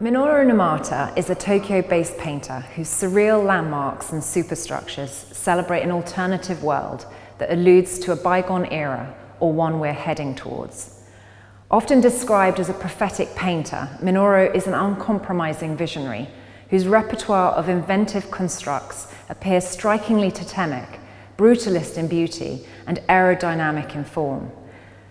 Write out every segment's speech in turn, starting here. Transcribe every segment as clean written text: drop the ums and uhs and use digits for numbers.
Minoru Numata is a Tokyo-based painter whose surreal landmarks and superstructures celebrate an alternative world that alludes to a bygone era or one we're heading towards. Often described as a prophetic painter, Minoru is an uncompromising visionary whose repertoire of inventive constructs appears strikingly totemic, brutalist in beauty, and aerodynamic in form.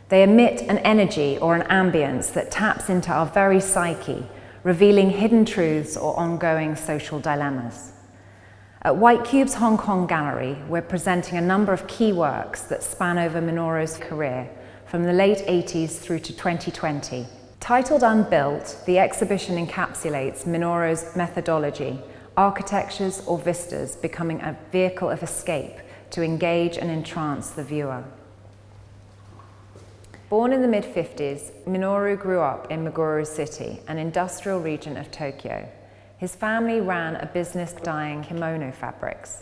They emit an energy or an ambience that taps into our very psyche, revealing hidden truths or ongoing social dilemmas. At White Cube's Hong Kong Gallery, we're presenting a number of key works that span over Minoru's career, from the late 80s through to 2020. Titled Unbuilt, the exhibition encapsulates Minoru's methodology, architectures or vistas becoming a vehicle of escape to engage and entrance the viewer. Born in the mid-50s, Minoru grew up in Meguro City, an industrial region of Tokyo. His family ran a business dyeing kimono fabrics.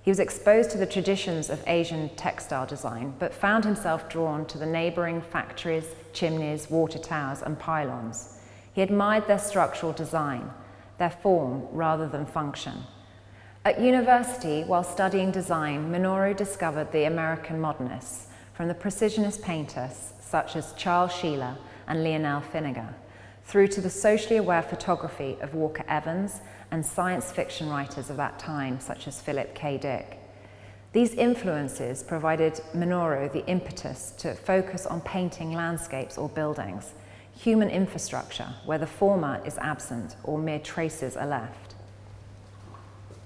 He was exposed to the traditions of Asian textile design, but found himself drawn to the neighboring factories, chimneys, water towers, and pylons. He admired their structural design, their form rather than function. At university, while studying design, Minoru discovered the American modernists, from the precisionist painters such as Charles Sheeler and Lionel Finnegan, through to the socially aware photography of Walker Evans and science fiction writers of that time, such as Philip K. Dick. These influences provided Minoru the impetus to focus on painting landscapes or buildings, human infrastructure, where the former is absent or mere traces are left.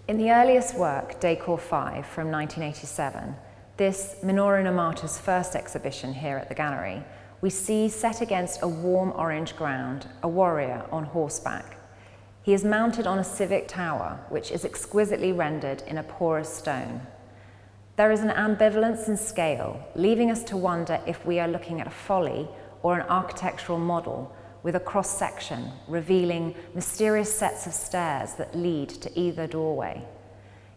In the earliest work, Decor 5 from 1987, this Minoru Numata's first exhibition here at the gallery, we see set against a warm orange ground a warrior on horseback. He is mounted on a civic tower, which is exquisitely rendered in a porous stone. There is an ambivalence in scale, leaving us to wonder if we are looking at a folly or an architectural model with a cross-section revealing mysterious sets of stairs that lead to either doorway.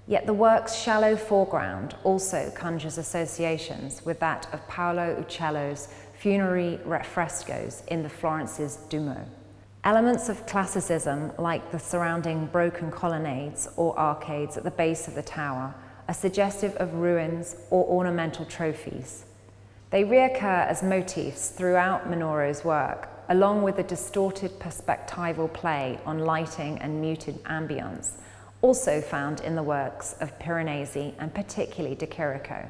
Yet the work's shallow foreground also conjures associations with that of Paolo Uccello's funerary frescoes in the Florence's Duomo. Elements of classicism, like the surrounding broken colonnades or arcades at the base of the tower, are suggestive of ruins or ornamental trophies. They reoccur as motifs throughout Minoru's work, along with a distorted perspectival play on lighting and muted ambience, also found in the works of Piranesi and particularly De Chirico.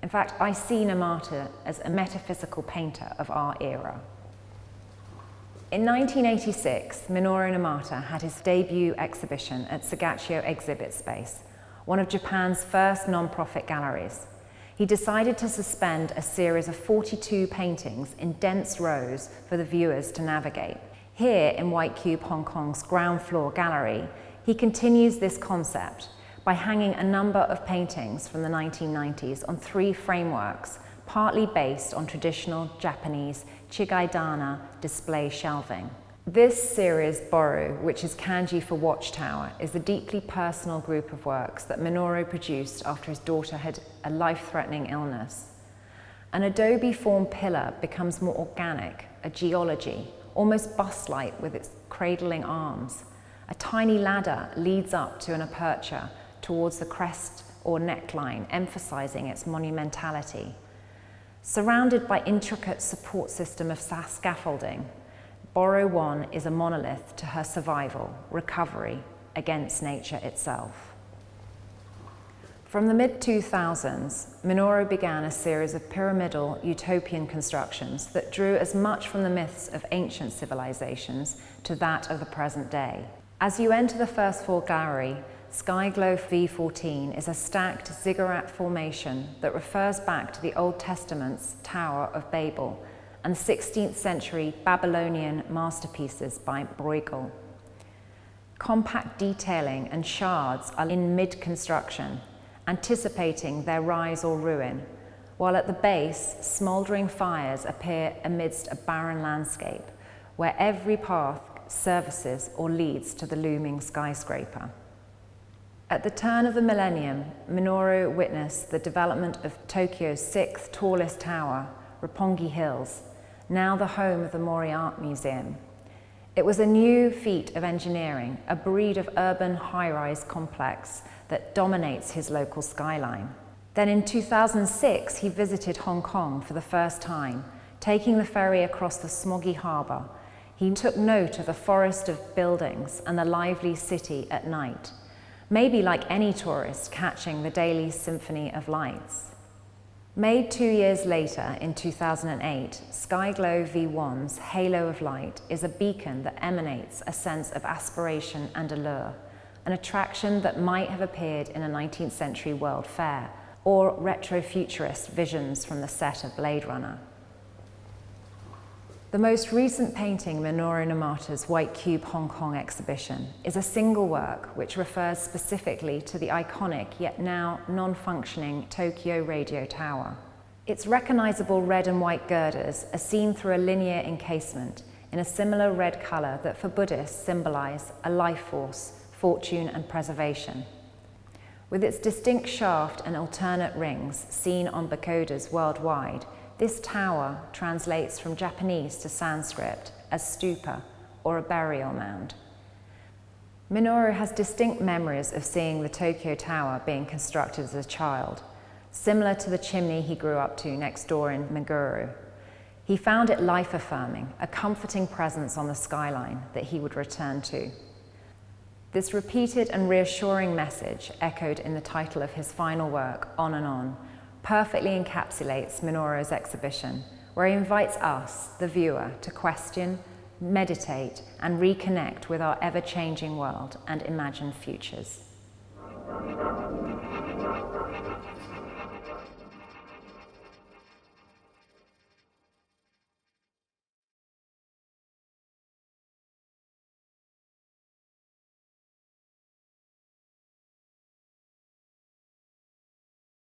In fact, I see Numata as a metaphysical painter of our era. In 1986, Minoru Numata had his debut exhibition at Sagaccio Exhibit Space, one of Japan's first non-profit galleries. He decided to suspend a series of 42 paintings in dense rows for the viewers to navigate. Here in White Cube Hong Kong's ground floor gallery, he continues this concept by hanging a number of paintings from the 1990s on 3 frameworks, partly based on traditional Japanese Chigaidana display shelving. This series, Boru, which is kanji for watchtower, is a deeply personal group of works that Minoru produced after his daughter had a life-threatening illness. An adobe formed pillar becomes more organic, a geology, almost bust-like with its cradling arms. A tiny ladder leads up to an aperture towards the crest or neckline, emphasizing its monumentality. Surrounded by intricate support system of scaffolding, Boru 1 is a monolith to her survival, recovery against nature itself. From the mid-2000s, Minoru began a series of pyramidal utopian constructions that drew as much from the myths of ancient civilizations to that of the present day. As you enter the first floor gallery, Skyglow V14 is a stacked ziggurat formation that refers back to the Old Testament's Tower of Babel and the 16th century Babylonian masterpieces by Bruegel. Compact detailing and shards are in mid-construction, anticipating their rise or ruin, while at the base, smouldering fires appear amidst a barren landscape, where every path services or leads to the looming skyscraper. At the turn of the millennium, Minoru witnessed the development of Tokyo's 6th tallest tower, Roppongi Hills, now the home of the Mori Art Museum. It was a new feat of engineering, a breed of urban high-rise complex that dominates his local skyline. Then in 2006, he visited Hong Kong for the first time, taking the ferry across the smoggy harbour. He took note of the forest of buildings and the lively city at night, maybe like any tourist catching the daily symphony of lights. Made 2 years later, in 2008, Skyglow V1's Halo of Light is a beacon that emanates a sense of aspiration and allure, an attraction that might have appeared in a 19th century World Fair or retro-futurist visions from the set of Blade Runner. The most recent painting, Minoru Numata's White Cube Hong Kong exhibition, is a single work which refers specifically to the iconic yet now non-functioning Tokyo Radio Tower. Its recognizable red and white girders are seen through a linear encasement in a similar red color that for Buddhists symbolize a life force, fortune and preservation. With its distinct shaft and alternate rings seen on pagodas worldwide, this tower translates from Japanese to Sanskrit as stupa, or a burial mound. Minoru has distinct memories of seeing the Tokyo Tower being constructed as a child, similar to the chimney he grew up to next door in Meguro. He found it life-affirming, a comforting presence on the skyline that he would return to. This repeated and reassuring message, echoed in the title of his final work, On and On, perfectly encapsulates Minoru's exhibition, where he invites us, the viewer, to question, meditate, and reconnect with our ever-changing world and imagine futures.